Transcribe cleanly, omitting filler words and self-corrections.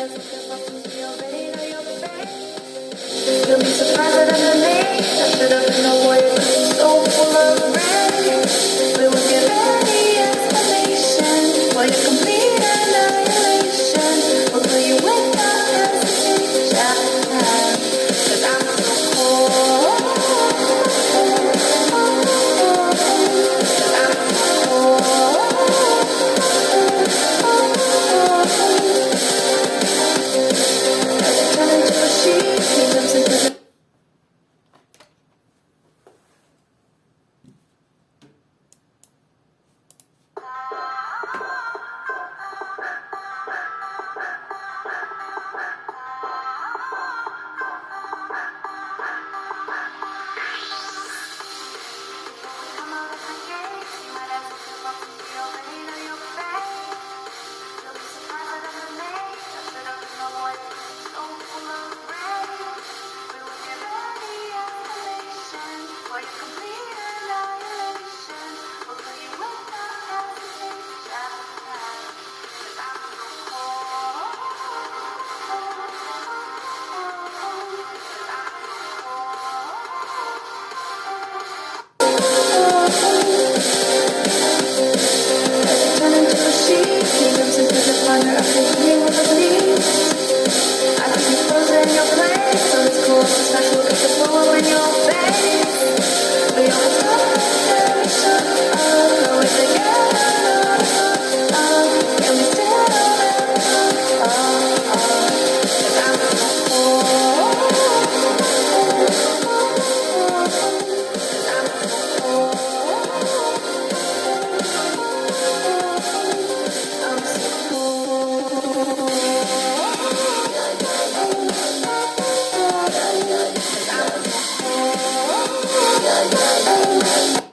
You'll be surprised that I'm amazed. I stood up in the warrior so full of rage. We won't give any explanation for your complete annihilation. We'll kill you without hesitation. 'Cause I'm so cold. 'Cause I'm so cold. As you turn into a sheep, he jumps into the corner of the dream of the leaves. I can be frozen in your place, so it's cool. It's not to look at the floor in your face. We always go direction, go it together, and we still cause I'm so cold. 'Cause I'm so cold. I'm so cold.